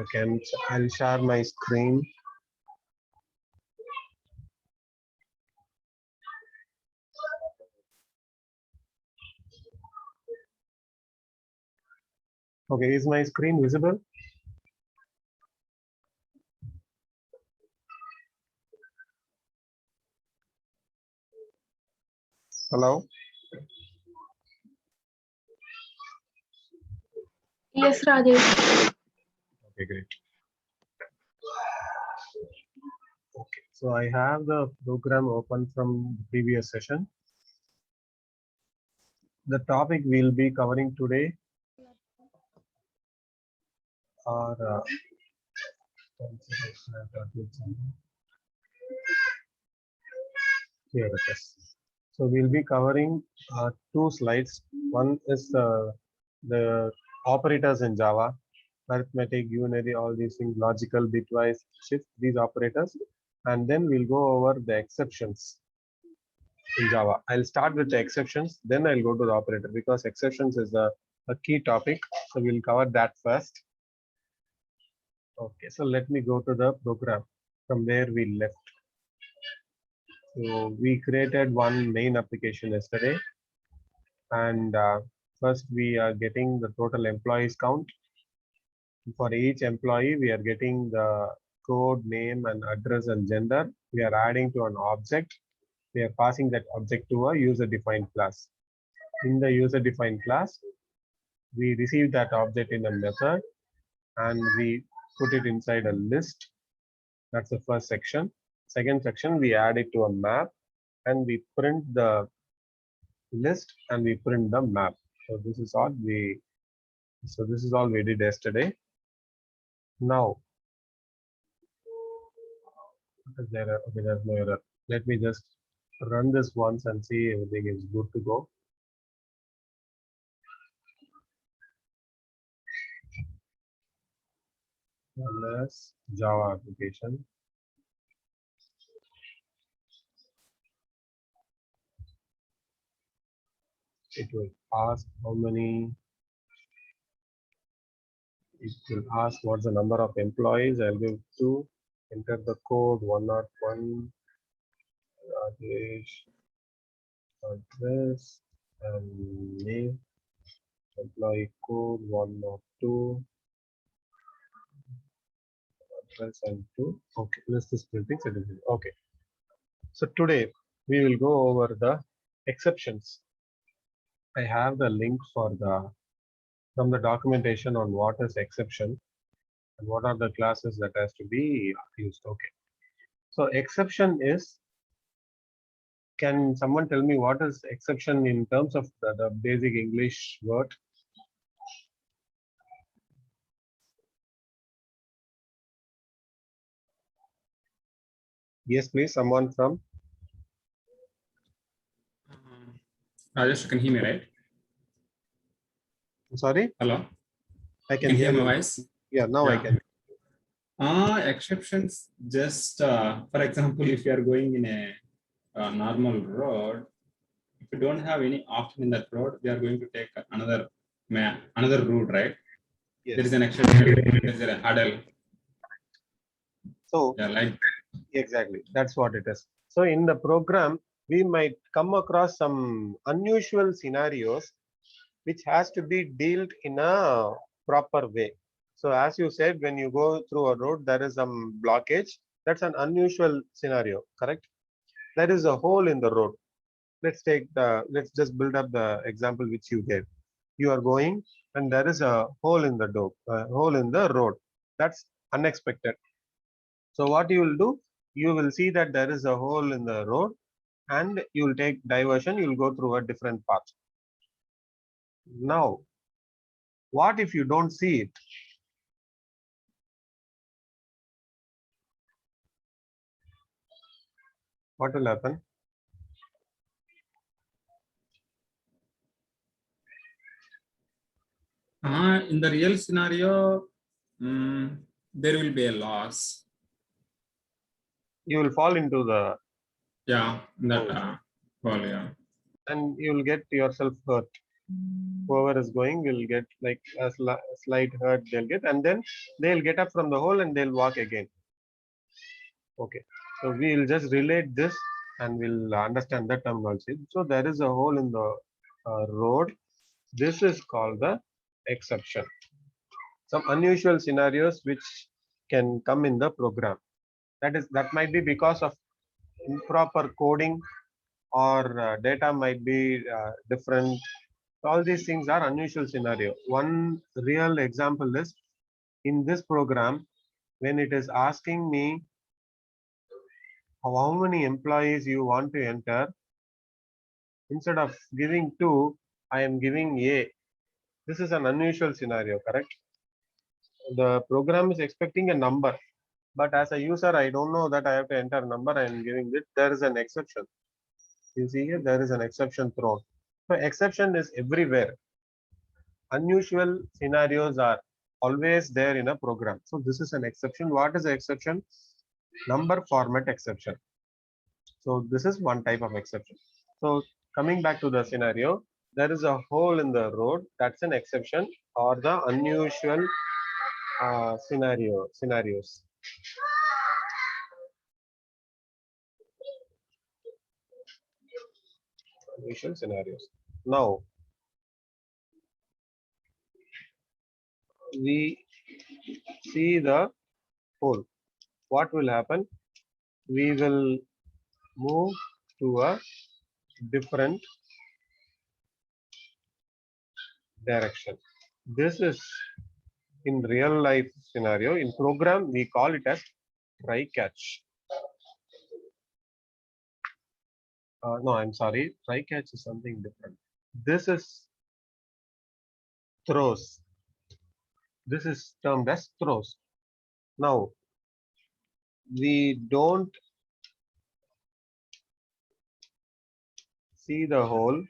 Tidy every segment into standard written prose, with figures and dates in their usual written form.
Okay, I'll share my screen. Okay, is my screen visible? Hello? Yes, Rajesh. Okay, great. Okay, so I have the program open from the previous session. The topic we'll be covering today are here it is. So we'll be covering two slides. One is the operators in Java, arithmetic, unary, all these things, logical, bitwise, shift, these operators. And then we'll go over the exceptions in Java. I'll start with the exceptions, then I'll go to the operator because exceptions is a key topic. So we'll cover that first. Okay, so let me go to the program from where we left. So we created one main application yesterday, and first we are getting the total employees count. For each employee, we are getting the code, name, and address and gender. We are adding to an object. We are passing that object to a user-defined class. In the user-defined class, we receive that object in a method, and we put it inside a list. That's the first section. Second section, we add it to a map, and we print the list and we print the map. So this is all we did yesterday. Now, is there okay, there's no error. Let me just run this once and see everything is good to go. Unless Java application. It will ask how many. It will ask what's the number of employees. I'll give 2. Enter the code 101. Rajesh, address and name. Employee code 102. Address and 2. Okay, list is printing certificate. Okay. So today we will go over the exceptions. I have the link for from the documentation on what is exception and what are the classes that has to be used. Okay. So exception is, can someone tell me what is exception in terms of the basic English word? Yes, please. Someone from. Rajesh, you can hear me, right? Sorry. Hello. I can hear my you. voice. Yeah, now I can. Exceptions. Just for example, if you are going in a normal road, if you don't have any option in that road, we are going to take another route, right? Yes. There is an exception. There is a hurdle. So yeah, like exactly, that's what it is. So in the program, we might come across some unusual scenarios which has to be dealt in a proper way. So as you said, when you go through a road, there is some blockage. That's an unusual scenario, correct? There is a hole in the road. Let's just build up the example which you gave. You are going and there is a hole in the hole in the road. That's unexpected. So what you will do, you will see that there is a hole in the road and you will take diversion, you will go through a different path. Now, what if you don't see it? What will happen? in the real scenario, there will be a loss. You will fall into the that hole, yeah. and you will get yourself hurt. Whoever is going will get like a slight hurt they'll get, and then they'll get up from the hole and they'll walk again. Okay, so we'll just relate this and we'll understand the terminology. So there is a hole in the road. This is called the exception. Some unusual scenarios which can come in the program. That might be because of improper coding, or data might be different. All these things are unusual scenario. One real example is in this program, when it is asking me how many employees you want to enter, instead of giving 2, I am giving A. This is an unusual scenario, correct? The program is expecting a number, but as a user, I don't know that I have to enter a number. I am giving it. There is an exception. You see here, there is an exception thrown. So exception is everywhere. Unusual scenarios are always there in a program. So this is an exception. What is the exception? Number format exception. So this is one type of exception. So coming back to the scenario, there is a hole in the road. That's an exception or the unusual scenarios. Unusual scenarios. Now we see the hole. What will happen? We will move to a different direction. This is in real life scenario. In program, we call it as try catch. No, I'm sorry. Try catch is something different. This is throws. This is termed as throws. Now, we don't see the hole.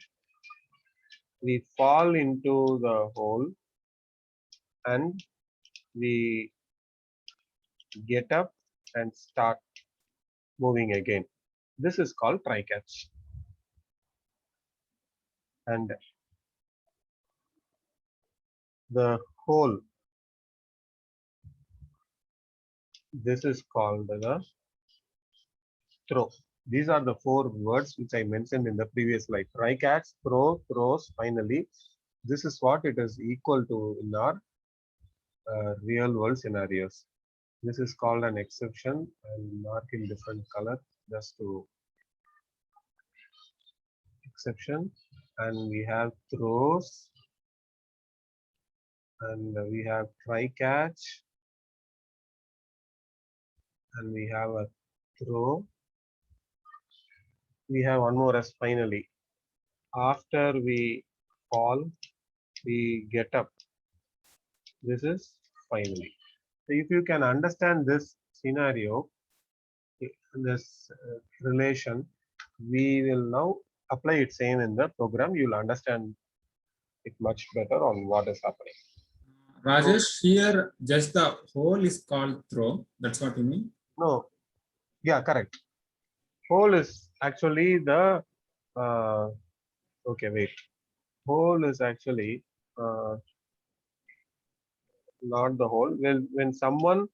We fall into the hole and we get up and start moving again. This is called try catch. And the hole, this is called the throw. These are the 4 words which I mentioned in the previous slide. Try catch, throw, throws, finally. This is what it is equal to in our real world scenarios. This is called an exception. I'll mark in different color just to exception. And we have throws, and we have try catch, and we have a throw. We have one more as finally. After we fall, we get up. This is finally. So if you can understand this scenario, this relation, we will now apply it same in the program. You'll understand it much better on what is happening. Rajesh, here just the hole is called throw. That's what you mean? No, yeah, correct. Hole is actually the okay, wait. Hole is actually not the hole. When someone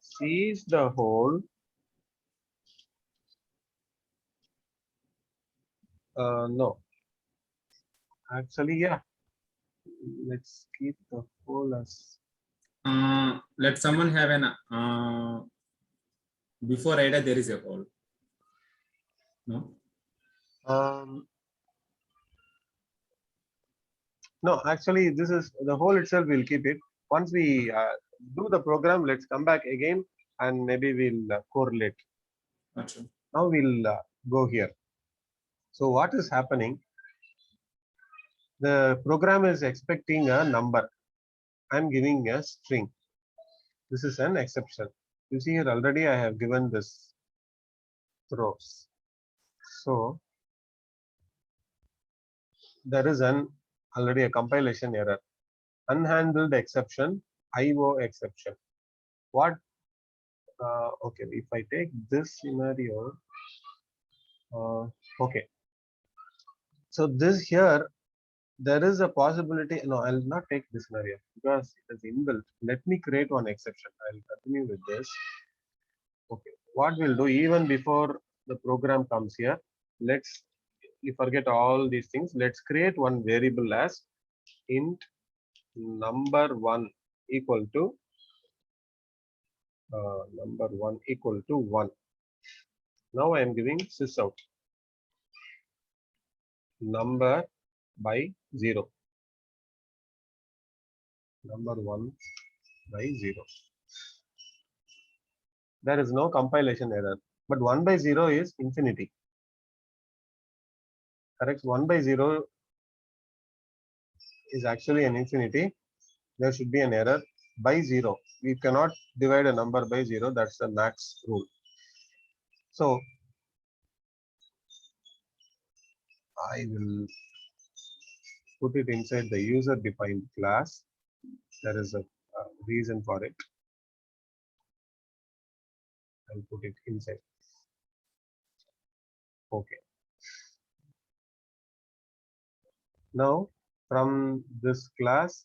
sees the hole, no. Actually, yeah. Let's keep the hole as. Let someone have an before radar there is a hole. No. No, actually, this is the hole itself. We'll keep it. Once we do the program, let's come back again and maybe we'll correlate. Gotcha. Now we'll go here. So what is happening? The program is expecting a number. I'm giving a string. This is an exception. You see here already I have given this throws. So there is an already a compilation error. Unhandled exception, IO exception. What? Okay, if I take this scenario, okay. So this here, there is a possibility. No, I'll not take this scenario because it is inbuilt. Let me create one exception. I'll continue with this. Okay, what we'll do even before the program comes here, let's you forget all these things. Let's create one variable as int number1 equal to number1 equal to 1. Now I am giving sysout number by 0. Number 1 by 0. There is no compilation error, but 1 by 0 is infinity. Correct? 1 by 0 is actually an infinity. There should be an error by 0. We cannot divide a number by 0. That's the max rule. So I will put it inside the user defined class. There is a reason for it. I'll put it inside. Okay. Now from this class,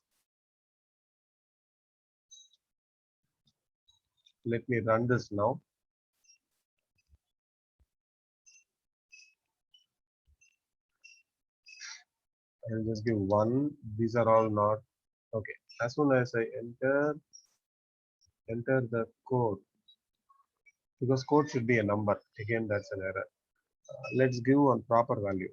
let me run this now. I'll just give 1. These are all not okay. As soon as I enter the code, because code should be a number. Again, that's an error. Let's give one proper value.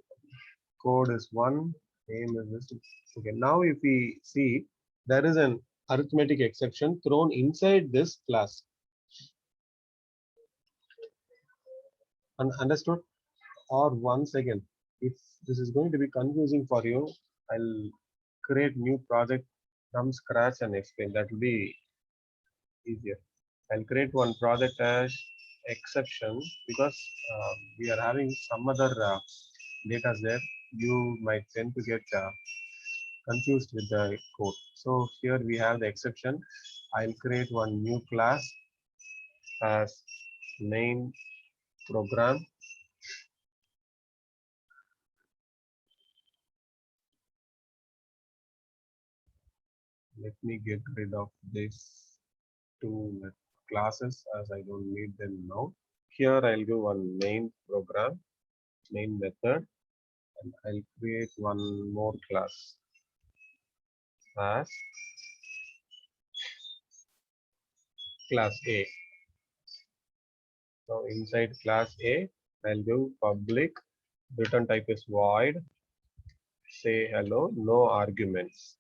Code is 1, name is this. Okay, now if we see, there is an arithmetic exception thrown inside this class. Understood? Or once again, if this is going to be confusing for you, I'll create new project from scratch and explain. That will be easier. I'll create one project as exception because we are having some other data there. You might tend to get confused with the code. So here we have the exception. I'll create one new class as main program. Let me get rid of this two classes as I don't need them now. Here I'll do one main program, main method, and I'll create one more class as class A. So inside class A, I'll do public, return type is void, say hello, no arguments.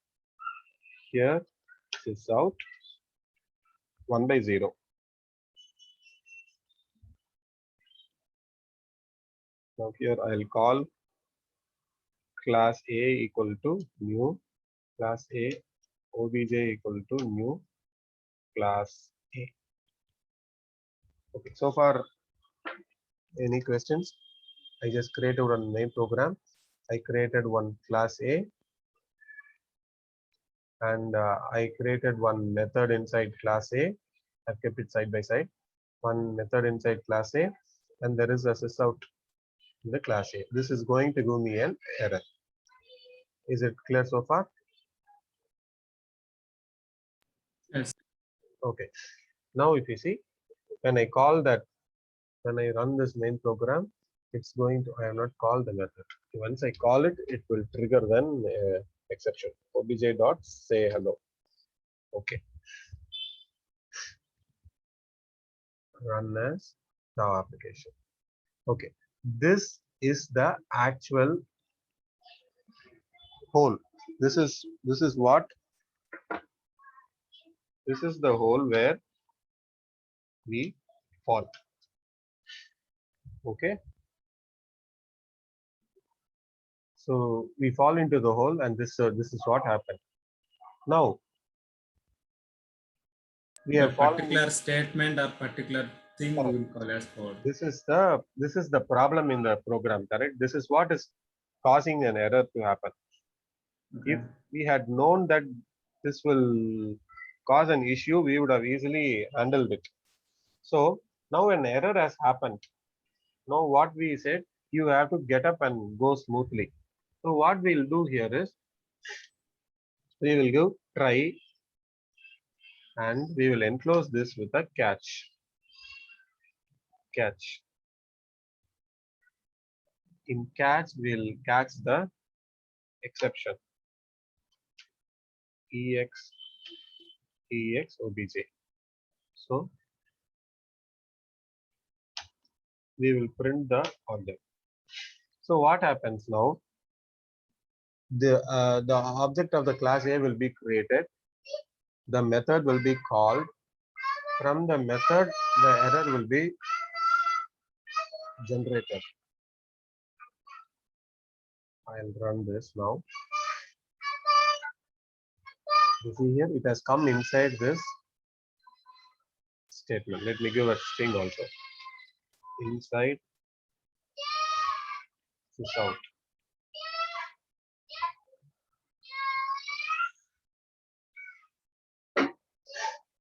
Here is out 1 by 0. Now here I'll call class A equal to new, class A obj equal to new class A. Okay, so far any questions? I just created one main program. I created one class A and I created one method inside class A. I've kept it side by side. One method inside class A and there is a sysout in the class A. This is going to give me an error. Is it clear so far? Yes. Okay. Now if you see, when I call that, when I run this main program, it's going to, I have not called the method. Once I call it, it will trigger then exception. Obj dot say hello. Okay. Run as Java application. Okay. This is the actual hole. This is what, this is the hole where we fall. Okay. So we fall into the hole and this is what happened. Now we A have particular statement or particular thing we will call as code. this is the problem in the program, correct? This is what is causing an error to happen. Okay. If we had known that this will cause an issue, we would have easily handled it. So now an error has happened. Now what we said, you have to get up and go smoothly. So what we'll do here is we will give try and we will enclose this with a catch. Catch. In catch, we'll catch the exception. EX, EX, OBJ. So we will print the object. So what happens now? The object of the class A will be created. The method will be called. From the method, the error will be generated. I'll run this now. You see here, it has come inside this statement. Let me give a string also. Inside is out.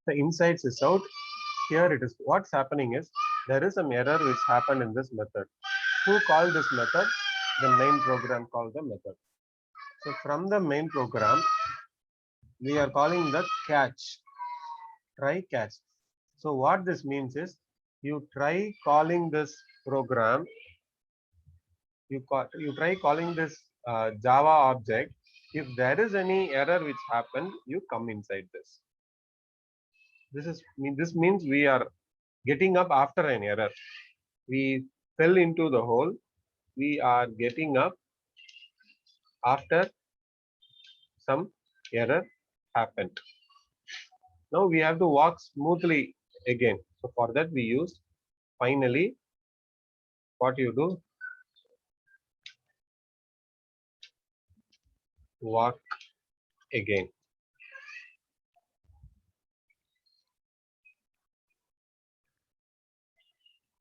The insides is out. Here it is. What's happening is there is some error which happened in this method. Who called this method? The main program called the method. So from the main program, we are calling the catch. Try catch. So what this means is you try calling this program. You try calling this Java object. If there is any error which happened, you come inside this. This means we are getting up after an error. We fell into the hole. We are getting up after some error happened. Now we have to walk smoothly again. So for that we use finally. What you do? Walk again.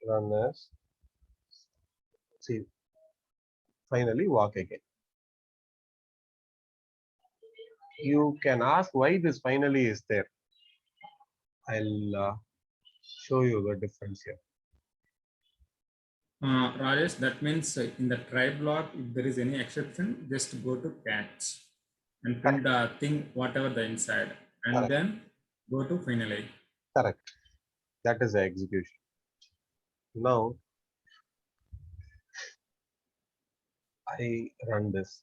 Run as. See. Finally walk again. You can ask why this finally is there. I'll show you the difference here. Rajesh, that means in the try block, if there is any exception, just go to catch and print the thing, whatever the inside, and Correct. then go to finally. Correct. That is the execution. Now I run this.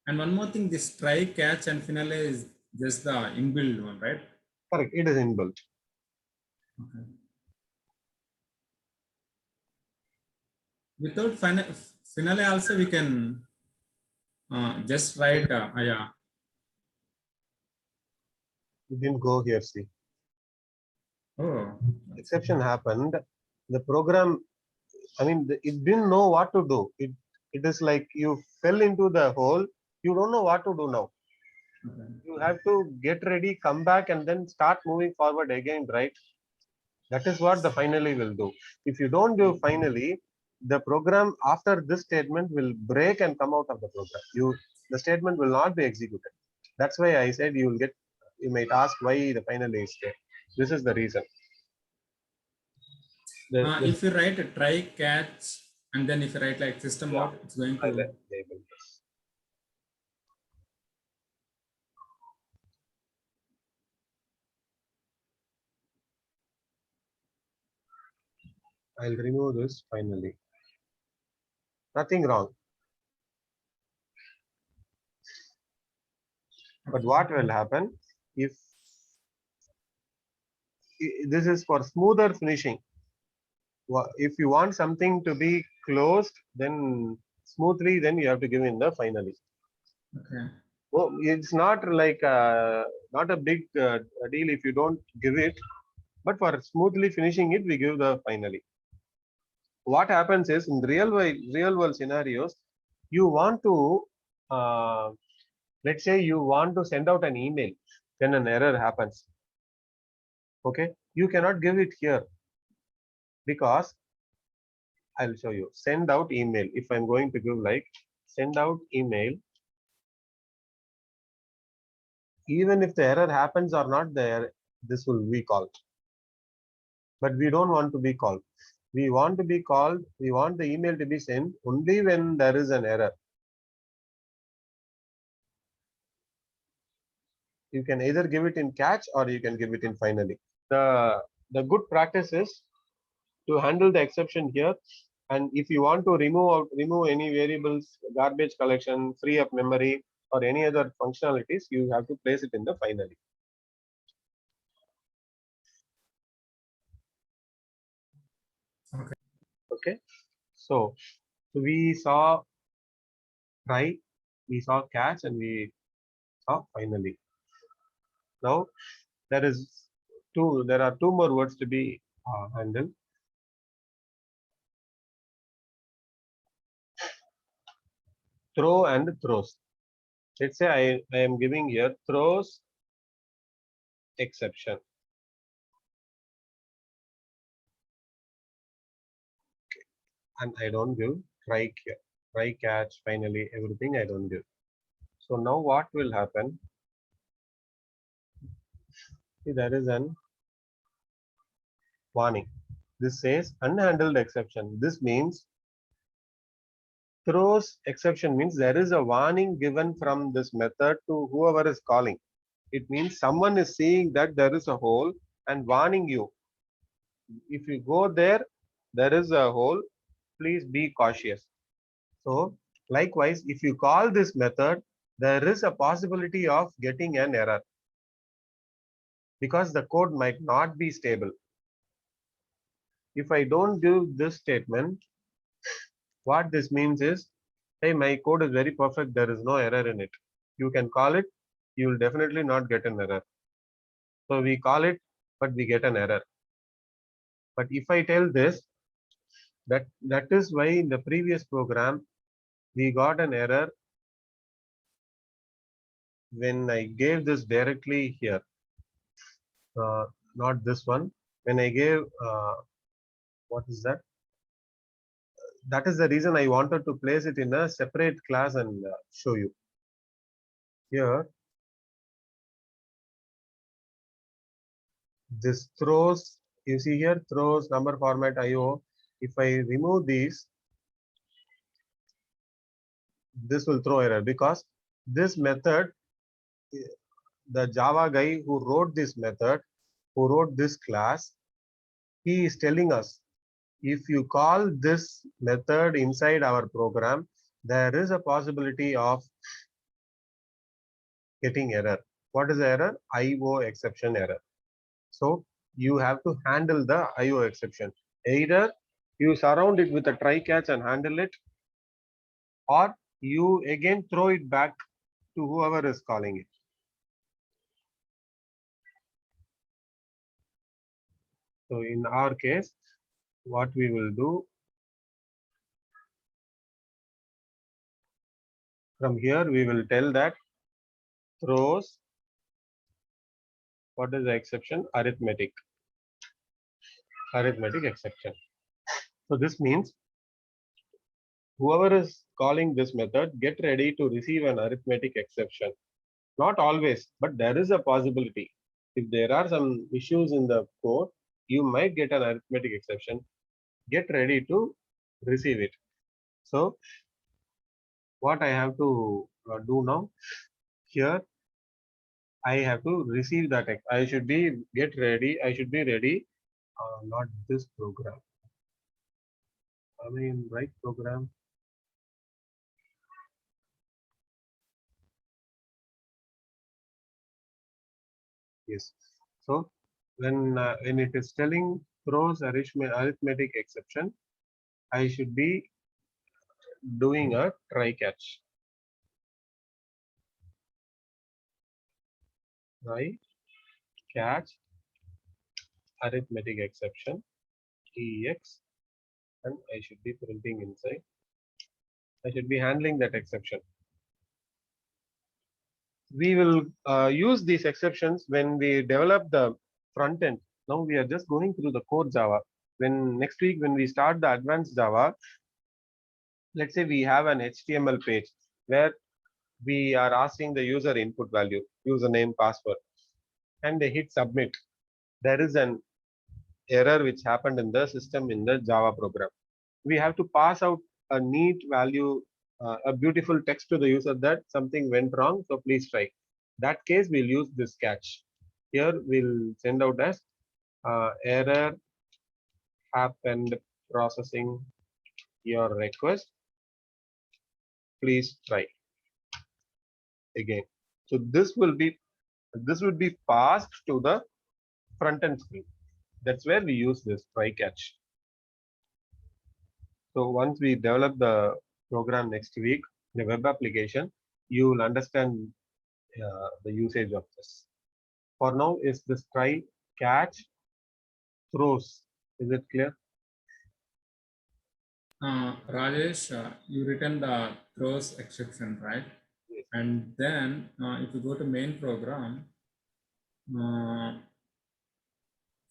And one more thing, this try, catch, and finale is just the inbuilt one, right? Correct. It is inbuilt. Okay. Without finale also we can just write yeah. You didn't go here, see. Oh. Exception happened. The program, I mean, it didn't know what to do. It is like you fell into the hole. You don't know what to do now. Okay. You have to get ready, come back, and then start moving forward again, right? That is what the finally will do. If you don't do finally, the program after this statement will break and come out of the program. The statement will not be executed. That's why I said you might ask why the finally is there. This is the reason. If you write a try, catch, and then if you write like system out, it's going to label this. I'll remove this finally. Nothing wrong. But what will happen if this is for smoother finishing? If you want something to be closed, then smoothly, then you have to give in the finally. okay. Oh, it's not like not a big deal if you don't give it, but for smoothly finishing it, we give the finally. What happens is in real world scenarios, you want to let's say you want to send out an email, then an error happens. Okay, you cannot give it here because I'll show you. Send out email. If I'm going to give like send out email, even if the error happens or not there, this will be called. But we don't want to be called. We want to be called. We want the email to be sent only when there is an error. You can either give it in catch or you can give it in finally. The good practice is to handle the exception here. And if you want to remove any variables, garbage collection, free up memory, or any other functionalities, you have to place it in the finally. Okay. Okay. So we saw try, we saw catch, and we saw finally. Now there are two more words to be handled. Throw and throws. Let's say I am giving here throws exception. And I don't give try catch, finally, everything I don't give. So now what will happen? See, there is an warning. This says unhandled exception. This means throws exception means there is a warning given from this method to whoever is calling. It means someone is seeing that there is a hole and warning you. If you go there, there is a hole. Please be cautious. So likewise, if you call this method, there is a possibility of getting an error because the code might not be stable. If I don't do this statement, what this means is, hey, my code is very perfect. There is no error in it. You can call it. You will definitely not get an error. So we call it, but we get an error. But if I tell this, that is why in the previous program, we got an error when I gave this directly here. Not this one. When I gave, what is that? That is the reason I wanted to place it in a separate class and show you. Here, this throws, you see here, throws, number format, IO. If I remove these, this will throw error because this method, the Java guy who wrote this method, who wrote this class, he is telling us, if you call this method inside our program, there is a possibility of getting error. What is the error? IO exception error. So you have to handle the IO exception. Either you surround it with a try catch and handle it, or you again throw it back to whoever is calling it. So in our case, what we will do, from here we will tell that throws, what is the exception? Arithmetic exception. So this means whoever is calling this method, get ready to receive an arithmetic exception. Not always, but there is a possibility. If there are some issues in the code, you might get an arithmetic exception. Get ready to receive it. So what I have to do now, here I have to receive that. I should be ready. Not this program. I mean, right program. Yes. So when it is telling throws arithmetic exception, I should be doing a try catch. Try catch arithmetic exception EX, and I should be printing inside. I should be handling that exception. We will use these exceptions when we develop the front end. Now we are just going through the core Java. When next week, when we start the advanced Java, let's say we have an HTML page where we are asking the user input value, username, password, and they hit submit. There is an error which happened in the system in the Java program. We have to pass out a neat value, a beautiful text to the user that something went wrong, so please try. That case, we'll use this catch. Here we'll send out as error happened processing your request. Please try again. So this would be passed to the front end screen. That's where we use this try catch. So once we develop the program next week, the web application, you will understand the usage of this. For now, is this try catch throws? Is it clear? Rajesh, you written the throws exception, right? Yes. And then if you go to main program,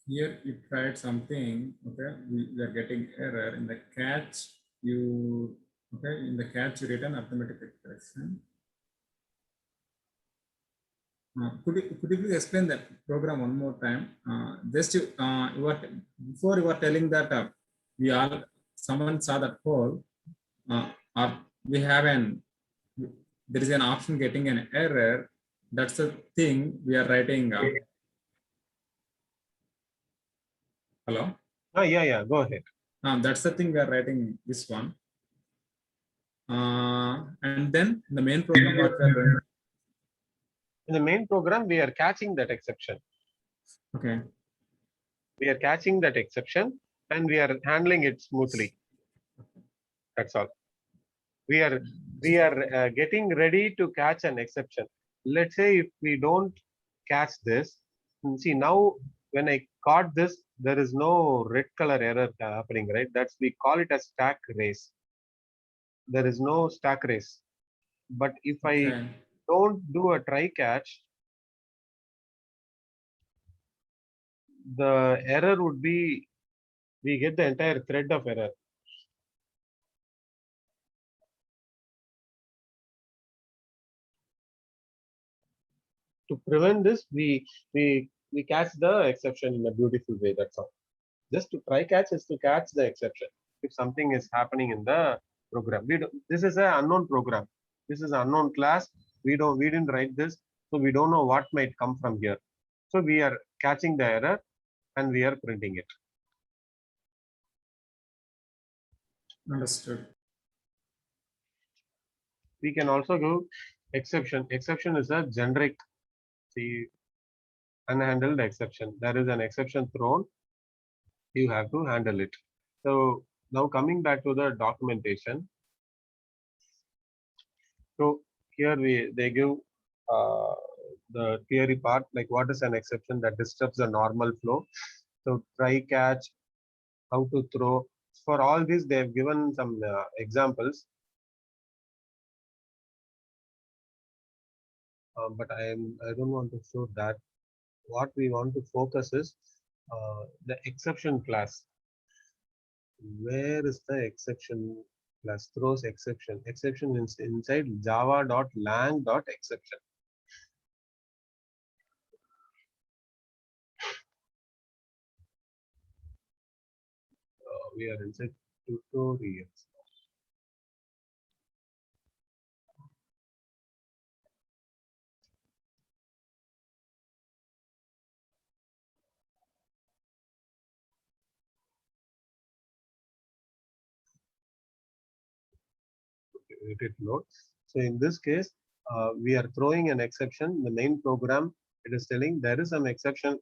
here you tried something, okay, we are getting error in the catch, in the catch you written arithmetic expression. Could you please explain that program one more time? Before you were telling that someone saw that code, or we have there is an option getting an error. That's the thing we are writing. Hello. Yeah. Go ahead. That's the thing we are writing this one. And then the main program what we are doing. In the main program, we are catching that exception. Okay. We are catching that exception and we are handling it smoothly. That's all. We are getting ready to catch an exception. Let's say if we don't catch this, see now when I caught this, there is no red color error happening, right? We call it a stack race. There is no stack race. But if I don't do a try catch, the error would be, we get the entire thread of error. To prevent this, we catch the exception in a beautiful way. That's all. Just to try catch is to catch the exception if something is happening in the program. This is an unknown program. This is an unknown class. We didn't write this, so we don't know what might come from here. So we are catching the error and we are printing it. Understood. We can also do exception. Exception is a generic, see, unhandled exception. There is an exception thrown. You have to handle it. So now coming back to the documentation. So here they give the theory part, like what is an exception that disturbs the normal flow. So try catch, how to throw. For all this, they have given some examples. But I don't want to show that. What we want to focus is the exception class. Where is the exception class? Throws exception. Exception is inside java.lang.exception. We are inside tutorials. It loads. So in this case, we are throwing an exception. The main program, it is telling there is an exception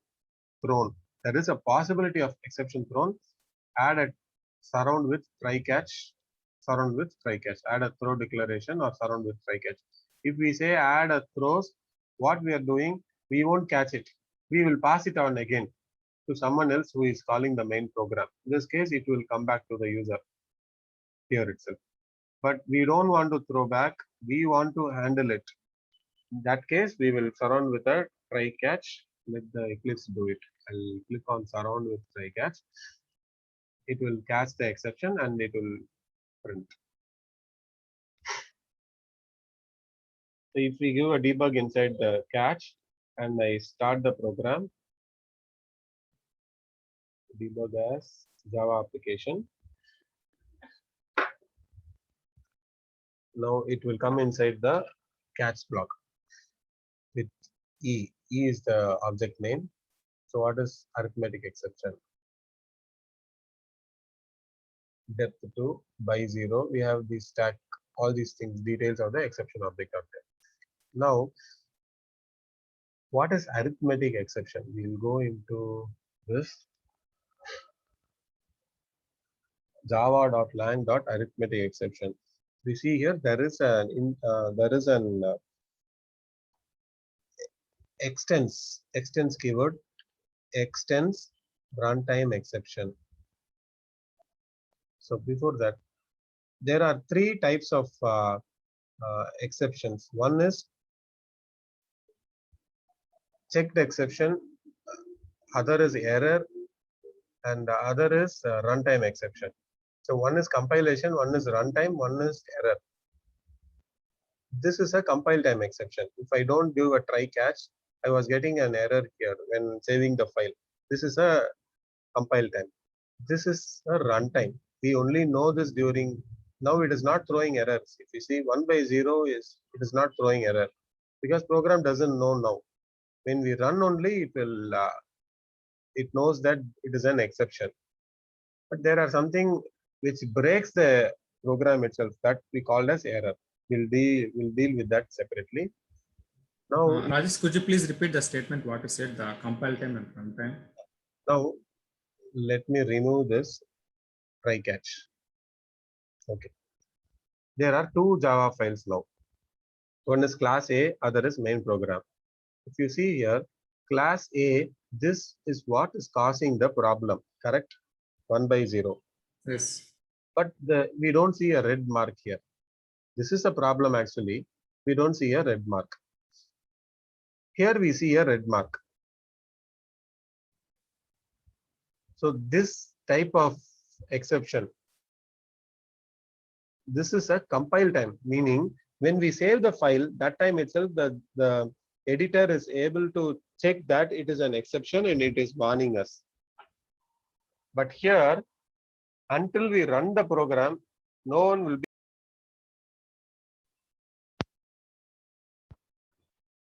thrown. There is a possibility of exception thrown. Add a surround with try catch. Surround with try catch. Add a throw declaration or surround with try catch. If we say add a throws, what we are doing, we won't catch it. We will pass it on again to someone else who is calling the main program. In this case, it will come back to the user here itself. But we don't want to throw back. We want to handle it. In that case, we will surround with a try catch. Let the Eclipse do it. I'll click on surround with try catch. It will catch the exception and it will print. So if we give a debug inside the catch and I start the program, debug as Java application. Now it will come inside the catch block with E. E is the object name. So what is arithmetic exception? Depth 2 by 0. We have the stack, all these things, details of the exception object are there. Now, what is arithmetic exception? We will go into this java.lang.arithmetic exception. We see here there is an extends keyword, extends runtime exception. So before that, there are three types of exceptions. One is checked exception, other is error, and the other is runtime exception. So one is compilation, one is runtime, one is error. This is a compile time exception. If I don't do a try catch, I was getting an error here when saving the file. This is a compile time. This is a runtime. We only know this during, now it is not throwing errors. If you see 1 by 0 is, it is not throwing error because program doesn't know now. When we run only, it will, it knows that it is an exception. But there are something which breaks the program itself that we call as error. We'll deal with that separately. Now, Rajesh, could you please repeat the statement what you said, the compile time and runtime? now let me remove this try catch. Okay. There are two Java files now. One is class A, other is main program. If you see here, class A, this is what is causing the problem, correct? 1 by 0. Yes. But we don't see a red mark here. This is a problem actually. We don't see a red mark. Here we see a red mark. So this type of exception, this is a compile time, meaning when we save the file, that time itself the editor is able to check that it is an exception and it is warning us. But here, until we run the program, no one will be.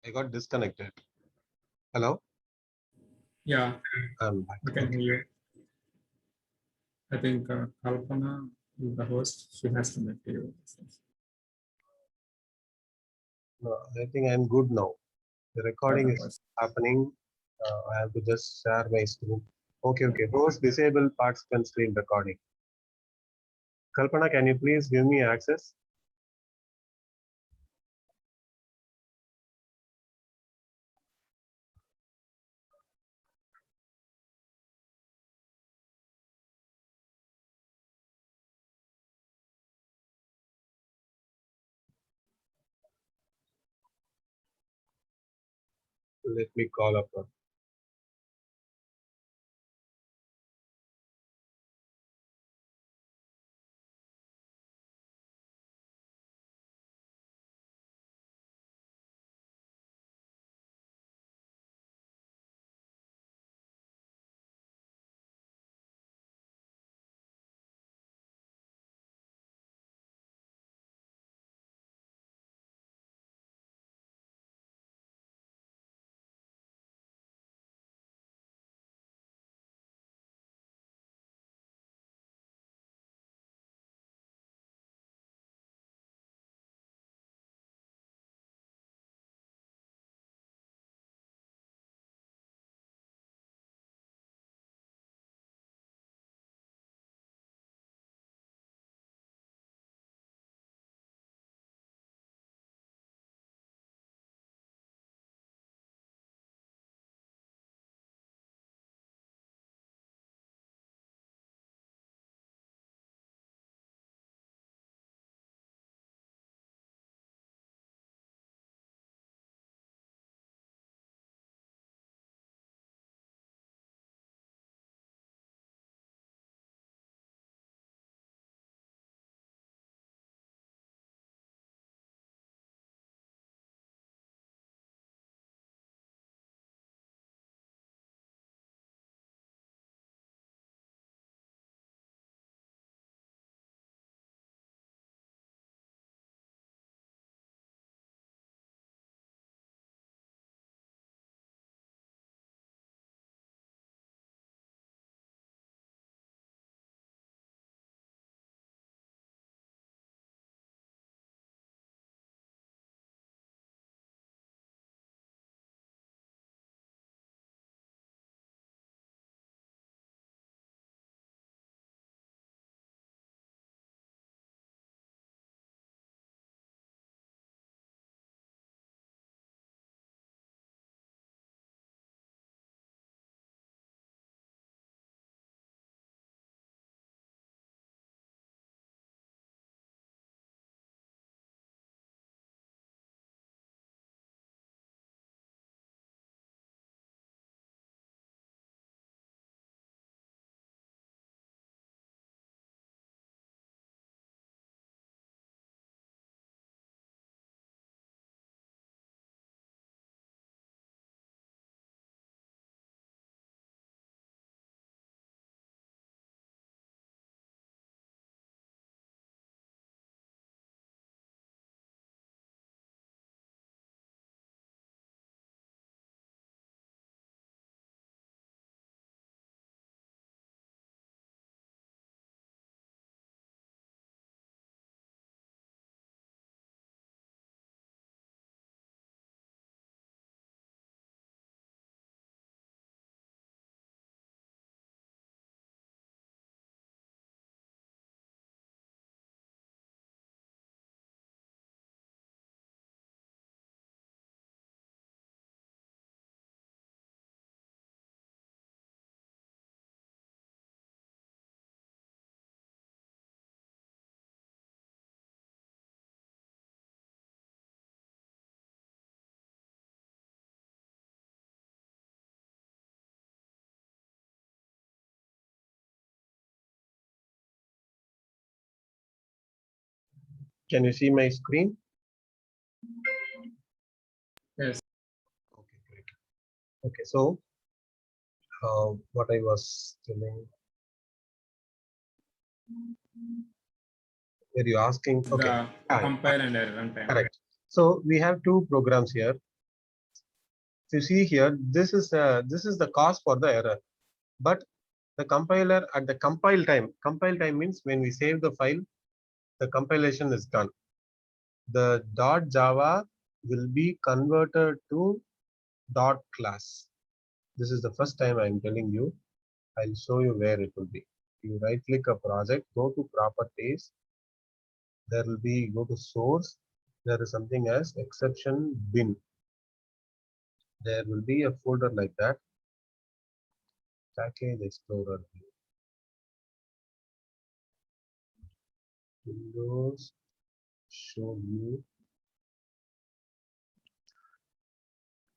I got disconnected. Hello? Yeah, I'm back. I can hear you. I think Kalpana is the host. She has to make you. No, I think I'm good now. The recording is Otherwise. happening. I have to just share my screen. Okay, okay. Host disable participant screen recording. Kalpana, can you please give me access? Let me call up. Can you see my screen? Yes. Okay, great. Okay, so what I was telling, were you asking? Okay, The compile and error runtime. correct. So we have two programs here. You see here, this is the cause for the error, but the compiler at the compile time means when we save the file, the compilation is done. The .java will be converted to .class. This is the first time I am telling you. I'll show you where it will be. You right click a project, go to properties. There will be, go to source. There is something as exception bin. There will be a folder like that. Package Explorer. Windows, show view,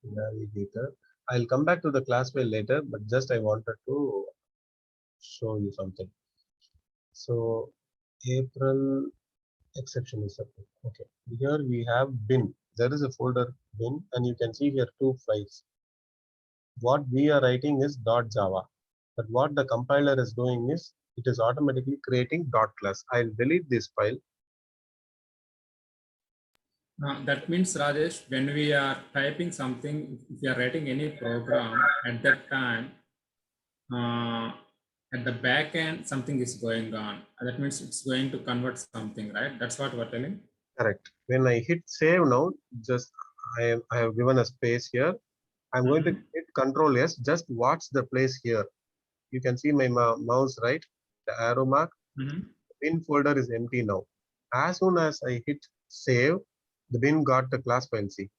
navigator. I'll come back to the class file later, but just I wanted to show you something. So April exception is something. Okay, here we have bin. There is a folder bin, and you can see here two files. What we are writing is .java, but what the compiler is doing is it is automatically creating .class. I'll delete this file. That means, Rajesh, when we are typing something, if we are writing any program at that time, at the back end, something is going on. That means it's going to convert something, right? That's what we're telling. Correct. When I hit save now, just I have given a space here. I'm going to hit Control S. Just watch the place here. You can see my mouse, right? The arrow mark. Bin folder is empty now. As soon as I hit save, the bin got the class file C.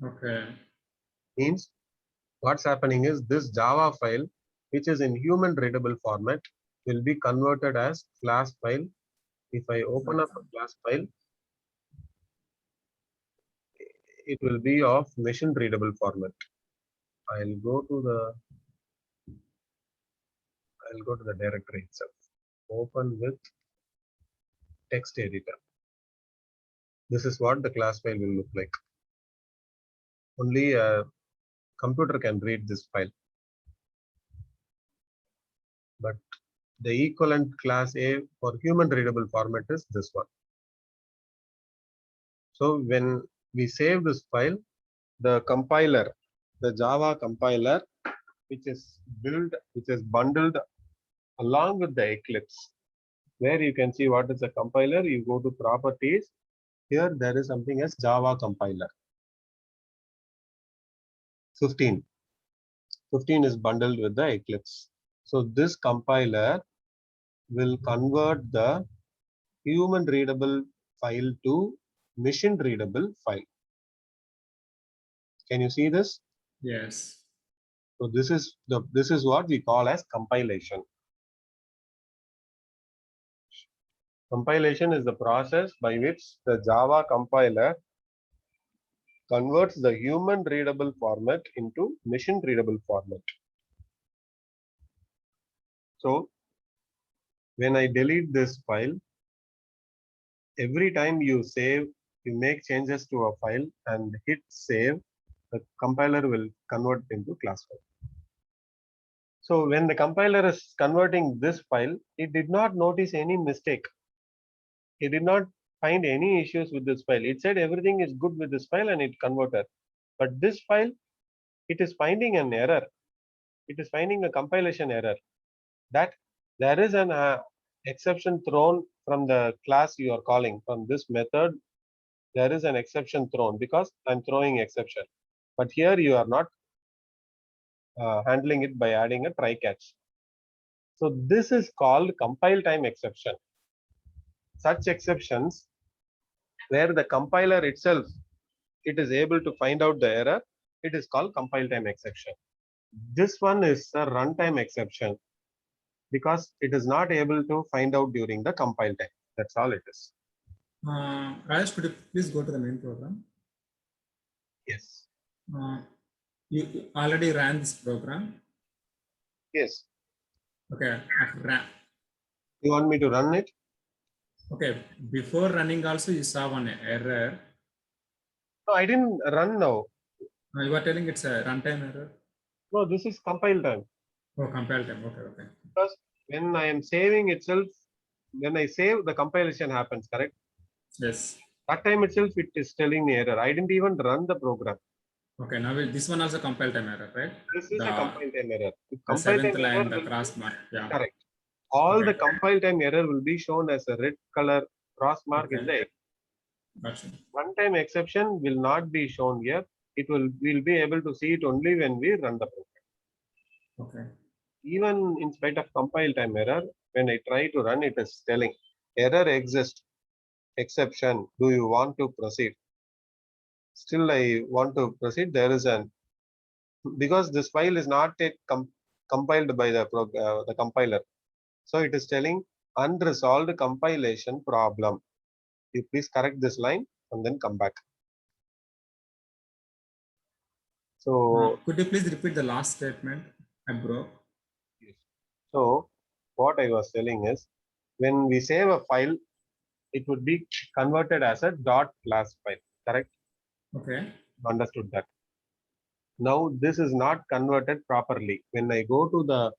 Okay. Means what's happening is this Java file, which is in human readable format, will be converted as class file. If I open up a class file, it will be of machine readable format. I'll go to the directory itself. Open with text editor. This is what the class file will look like. Only a computer can read this file. But the equivalent class A for human readable format is this one. So when we save this file, the compiler, the Java compiler, which is bundled along with the Eclipse, where you can see what is the compiler. You go to properties. Here there is something as Java compiler. 15 is bundled with the Eclipse. So this compiler will convert the human readable file to machine readable file. Can you see this? Yes. So this is what we call as compilation. Compilation is the process by which the Java compiler converts the human readable format into machine readable format. So when I delete this file, every time you save, you make changes to a file and hit save, the compiler will convert into class file. So when the compiler is converting this file, it did not notice any mistake. It did not find any issues with this file. It said everything is good with this file and it converted. But this file, it is finding an error. It is finding a compilation error that there is an exception thrown from the class you are calling. From this method, there is an exception thrown because I'm throwing exception. But here you are not handling it by adding a try catch. So this is called compile time exception. Such exceptions where the compiler itself, it is able to find out the error, it is called compile time exception. This one is a runtime exception because it is not able to find out during the compile time. That's all it is. Rajesh, could you please go to the main program? Yes. You already ran this program? Yes. Okay. You want me to run it? Okay, before running also you saw one error. No, I didn't run now. You are telling it's a runtime error. No, this is compile time. Oh, compile time. Okay, okay. Because when I am saving itself, when I save, the compilation happens, correct? Yes. That time itself, it is telling me error. I didn't even run the program. Okay, now this one also compile time error, right? This is a compile time error. The The compile seventh time error line, the will cross be mark. Yeah. correct. All the Okay. compile time error will be shown as a red color cross mark in Okay. the Gotcha. runtime exception will not be shown here. We'll be able to see it only when we run the program. Okay. Even in spite of compile time error, when I try to run, it is telling error exists, exception. Do you want to proceed? Still, I want to proceed. There is an because this file is not yet compiled by the compiler. So it is telling unresolved compilation problem. You please correct this line and then come back. So, Could you please repeat the last statement? I broke. so what I was telling is when we save a file, it would be converted as a dot class file. Correct? Okay. Understood that. Now this is not converted properly. When I go to the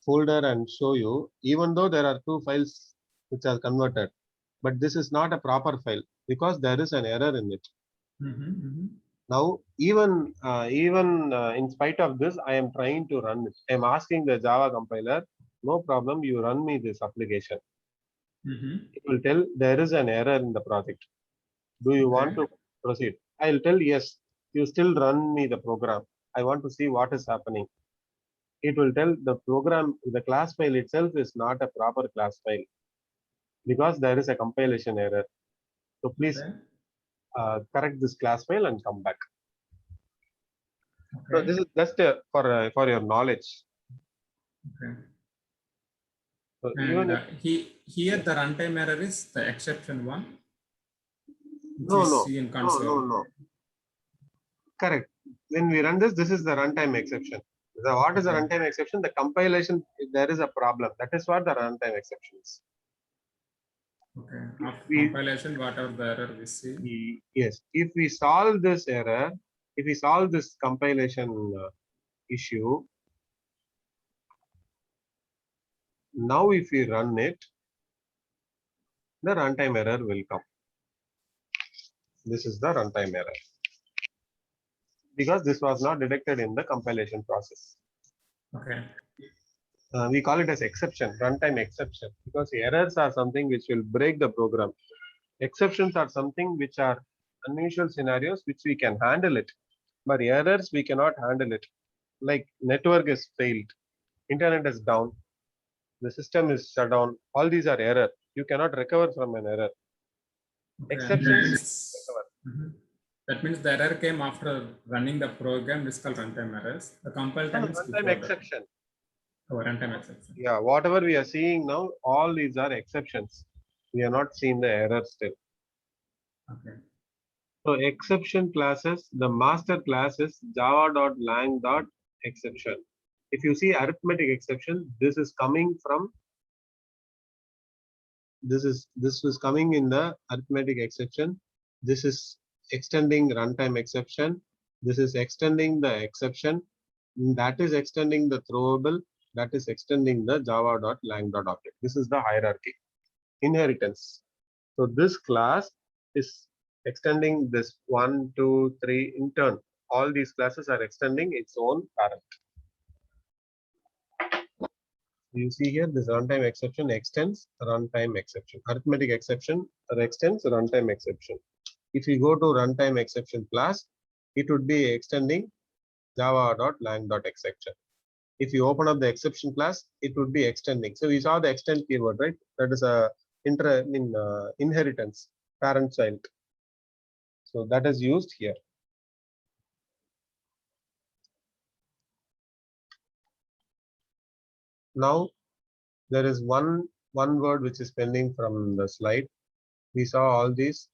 folder and show you, even though there are two files which are converted, but this is not a proper file because there is an error in it. Now, even in spite of this, I am trying to run it. I am asking the Java compiler, no problem, you run me this application. It will tell there is an error in the project. Do you want to proceed? I'll tell yes. You still run me the program. I want to see what is happening. It will tell the program, the class file itself is not a proper class file because there is a compilation error. So please correct this class file and come back. So this is just for your knowledge. Okay. So And even if, here the runtime error is the exception one. no, In console. no. Correct. When we run this, this is the runtime exception. What is the runtime exception? The compilation, there is a problem. That is what the runtime exception is. Okay. After compilation, whatever the error we see. Yes. If we solve this error, if we solve this compilation issue, now if we run it, the runtime error will come. This is the runtime error. Because this was not detected in the compilation process. Okay. We call it as exception, runtime exception, because errors are something which will break the program. Exceptions are something which are unusual scenarios which we can handle it, but errors we cannot handle it. Like network is failed, internet is down, the system is shut down. All these are error. You cannot recover from an error. Okay. Exceptions. That means the error came after running the program. This is called runtime errors. The compile time is Runtime before exception. Oh, runtime exception. Yeah, whatever we are seeing now, all these are exceptions. We are not seeing the error still. Okay. So exception classes, the master class is java.lang.exception. If you see arithmetic exception, this is coming from this is coming in the arithmetic exception. This is extending runtime exception. This is extending the exception. That is extending the throwable. That is extending the java.lang.object. This is the hierarchy. Inheritance. So this class is extending this 1, 2, 3 in turn. All these classes are extending its own parent. You see here this runtime exception extends runtime exception. Arithmetic exception extends runtime exception. If you go to runtime exception class, it would be extending java.lang.exception. If you open up the exception class, it would be extending. So we saw the extend keyword, right? That is a inheritance, parent child. So that is used here. Now there is one word which is pending from the slide. We saw all these.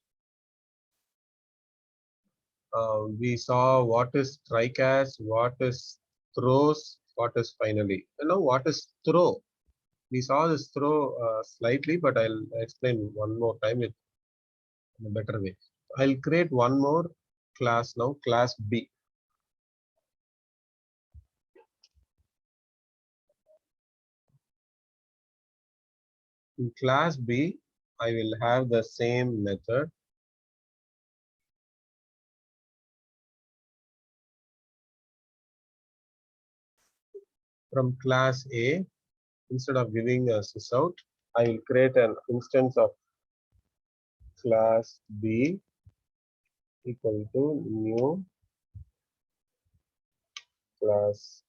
We saw what is try catch, what is throws, what is finally. You know what is throw? We saw this throw slightly, but I'll explain one more time in a better way. I'll create one more class now, class B. In class B, I will have the same method. From class A, instead of giving a sysout, I will create an instance of class B equal to new class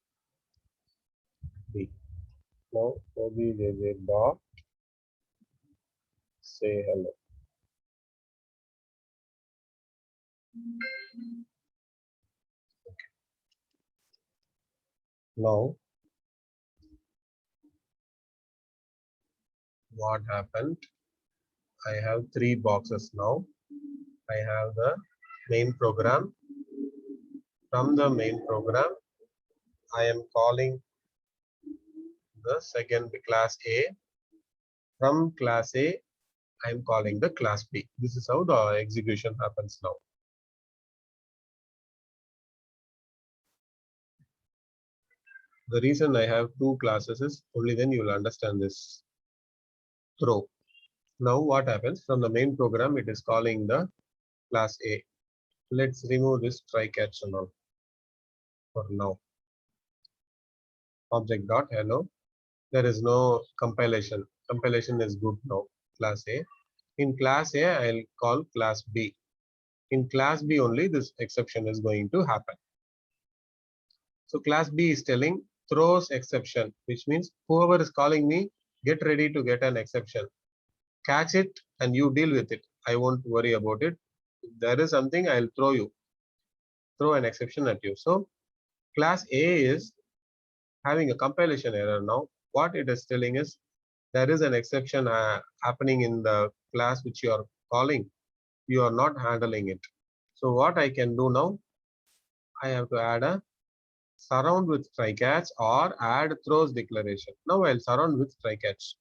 B. Now objj dot say hello. Now what happened? I have three boxes now. I have the main program. From the main program, I am calling the second class A. From class A, I am calling the class B. This is how the execution happens now. The reason I have two classes is only then you will understand this throw. Now what happens from the main program, it is calling the class A. Let's remove this try catch and all for now. Object dot hello. There is no compilation. Compilation is good now. Class A. In class A, I'll call class B. In class B only this exception is going to happen. So class B is telling throws exception, which means whoever is calling me, get ready to get an exception. Catch it and you deal with it. I won't worry about it. If there is something, I'll throw an exception at you. So class A is having a compilation error now. What it is telling is there is an exception happening in the class which you are calling. You are not handling it. So what I can do now, I have to add a surround with try catch or add throws declaration. Now I'll surround with try catch.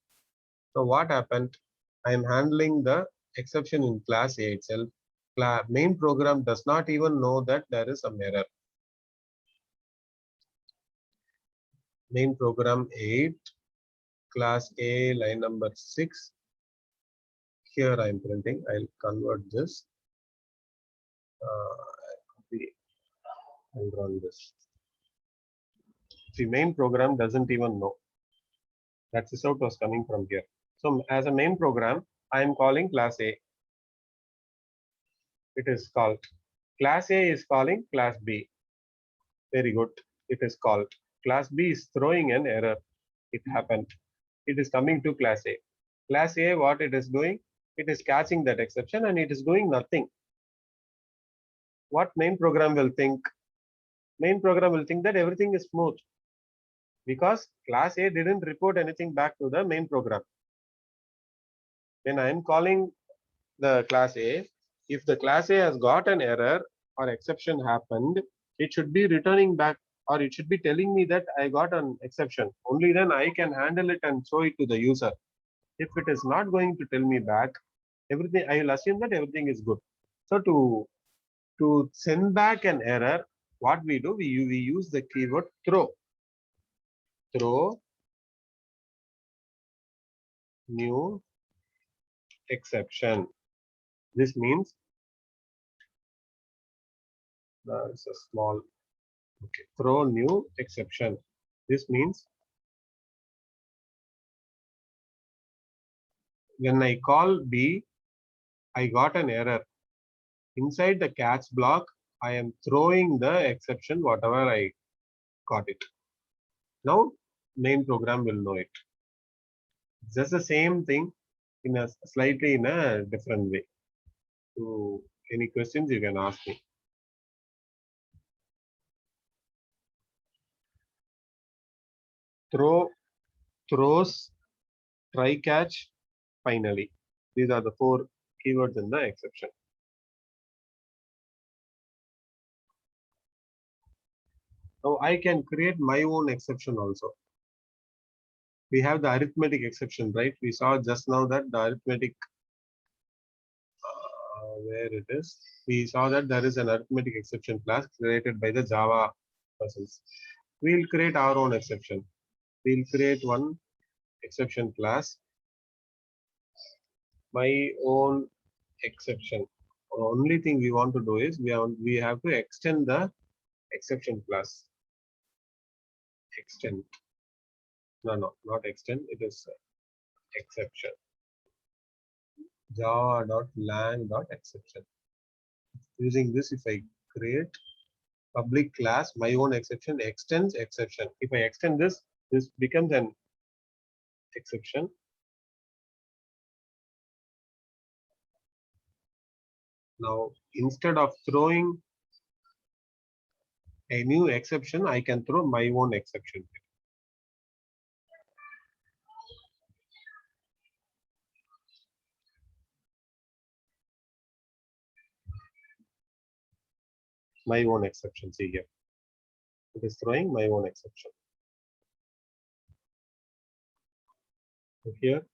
So what happened? I am handling the exception in class A itself. Main program does not even know that there is some error. Main program 8, class A, line number 6. Here I am printing. I'll convert this. Copy and run this. The main program doesn't even know that sysout was coming from here. So as a main program, I am calling class A. It is called. Class A is calling class B. Very good. It is called. Class B is throwing an error. It happened. It is coming to class A. Class A, what it is doing? It is catching that exception and it is doing nothing. What main program will think? Main program will think that everything is smooth because class A didn't report anything back to the main program. When I am calling the class A, if the class A has got an error or exception happened, it should be returning back or it should be telling me that I got an exception. Only then I can handle it and show it to the user. If it is not going to tell me back, everything, I will assume that everything is good. So to send back an error, what we do, we use the keyword throw. Throw new exception. This means it's a small, okay, throw new exception. This means when I call B, I got an error. Inside the catch block, I am throwing the exception, whatever I got it. Now, main program will know it. Just the same thing in a slightly in a different way. So, any questions you can ask me. Throws, try catch, finally. These are the 4 keywords in the exception. Now I can create my own exception also. we have the arithmetic exception, right? We saw just now that the arithmetic, where it is, we saw that there is an arithmetic exception class created by the Java persons. We'll create our own exception. We'll create one exception class, my own exception. The only thing we want to do is we have to extend the exception class. Extend. No, not extend. It is exception. Java.lang.exception. Using this, if I create public class, my own exception extends exception. If I extend this, this becomes an exception. Now, instead of throwing a new exception, I can throw my own exception. My own exception, see here. It is throwing my own exception. So here,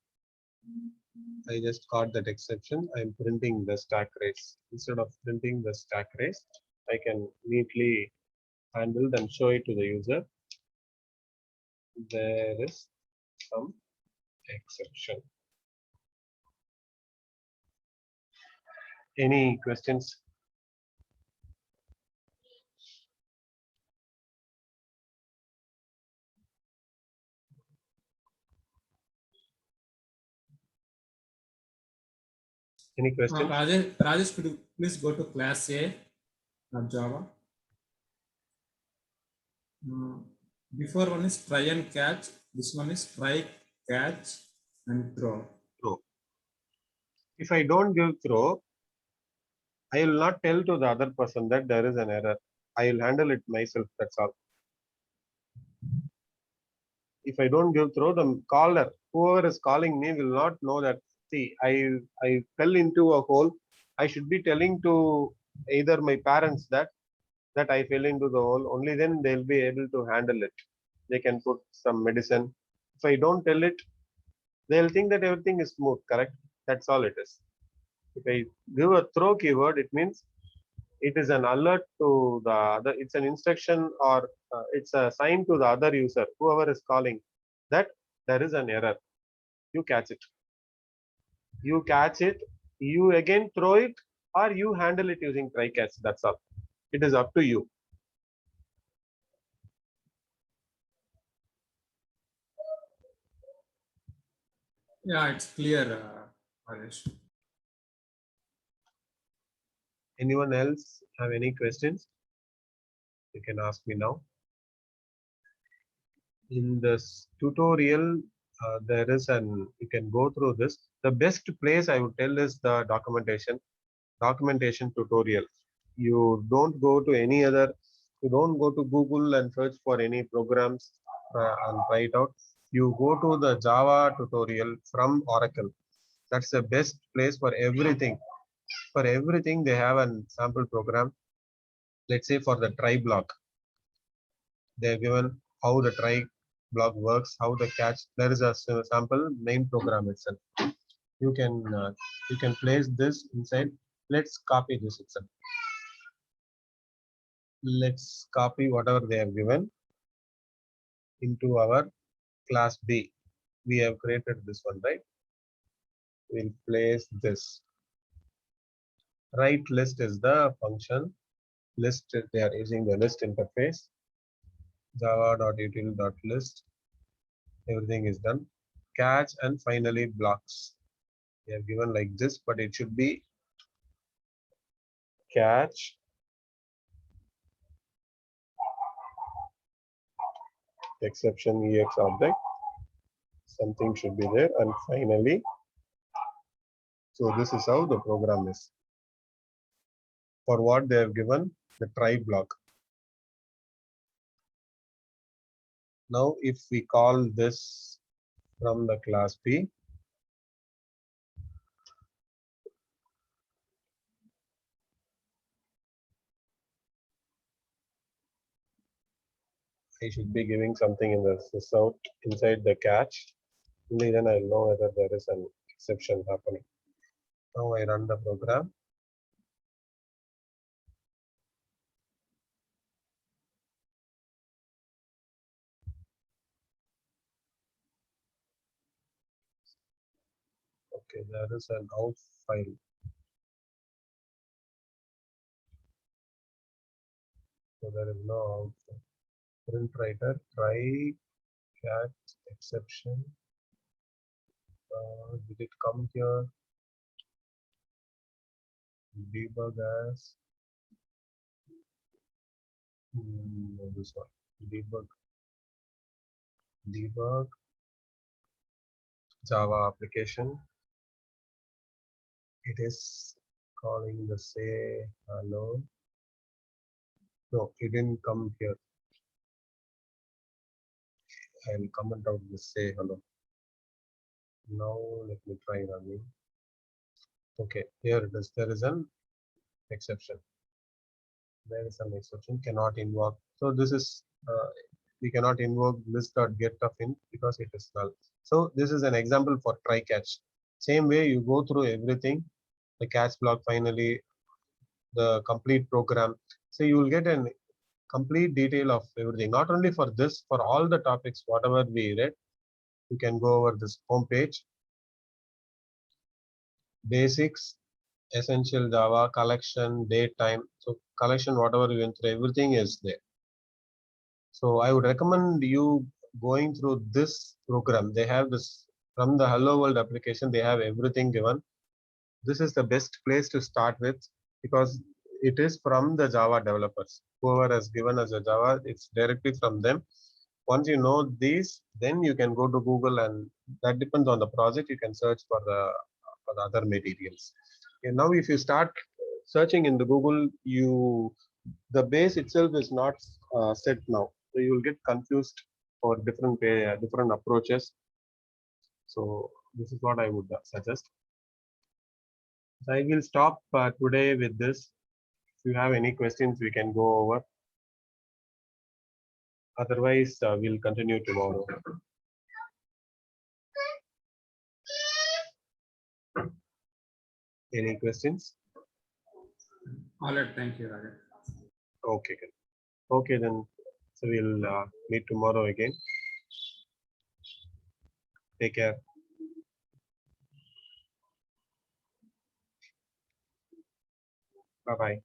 I just got that exception. I'm printing the stack trace. Instead of printing the stack trace, I can neatly handle and show it to the user. There is some exception. Any questions? Any questions? Rajesh, could you please go to class A of Java? Before one is try and catch. This one is try, catch, and throw. Throw. If I don't give throw, I will not tell to the other person that there is an error. I will handle it myself. That's all. If I don't give throw, the caller, whoever is calling me, will not know that. See, I fell into a hole. I should be telling to either my parents that I fell into the hole. Only then they'll be able to handle it. They can put some medicine. If I don't tell it, they'll think that everything is smooth. Correct? That's all it is. If I give a throw keyword, it means it is an alert to the other. It's an instruction, or it's a sign to the other user, whoever is calling, that there is an error. You catch it. You catch it. You again throw it, or you handle it using try catch. That's all. It is up to you. Yeah, it's clear, Rajesh. Anyone else have any questions? You can ask me now. In this tutorial, there is you can go through this. The best place I would tell is the documentation tutorial. You don't go to any other, you don't go to Google and search for any programs and try it out. You go to the Java tutorial from Oracle. That's the best place for everything. For everything, they have a sample program. Let's say for the try block, they're given how the try block works, how the catch. There is a sample main program itself. You can place this inside. Let's copy this itself. Let's copy whatever they have given into our class B. We have created this one, right? We'll place this. Right list is the function. List, they are using the list interface. Java.util.list. Everything is done. Catch and finally blocks. They have given like this, but it should be catch exception ex object. Something should be there, and finally, so this is how the program is. For what they have given, the try block. Now, if we call this from the class B, I should be giving something in the sys out inside the catch. Only then I'll know whether there is an exception happening. Now I run the program. Okay, there is an out file. So there is no out file. Print writer, try catch exception. Did it come here? Debug as no, this one. Debug Java application. It is calling the say hello. No, it didn't come here. I'll comment out the say hello. Now let me try running. Okay, here it is. There is an exception. There is an exception. Cannot invoke. So this is we cannot invoke list.get of int because it is null. So this is an example for try catch. Same way you go through everything, the catch block, finally the complete program. So you will get a complete detail of everything. Not only for this, for all the topics, whatever we read, you can go over this home page. Basics, essential Java, collection, date, time. So collection, whatever you went through, everything is there. So I would recommend you going through this program. They have this from the Hello World application. They have everything given. This is the best place to start with because it is from the Java developers. Whoever has given us a Java, it's directly from them. Once you know these, then you can go to Google, and that depends on the project. You can search for the other materials. Okay, now if you start searching in the Google, the base itself is not set now, so you will get confused for different approaches. So this is what I would suggest. So I will stop today with this. If you have any questions, we can go over. Otherwise, we'll continue tomorrow. Any questions? All right, thank you, Raja. Okay, good. Okay, then. So we'll meet tomorrow again. Take care. Bye-bye.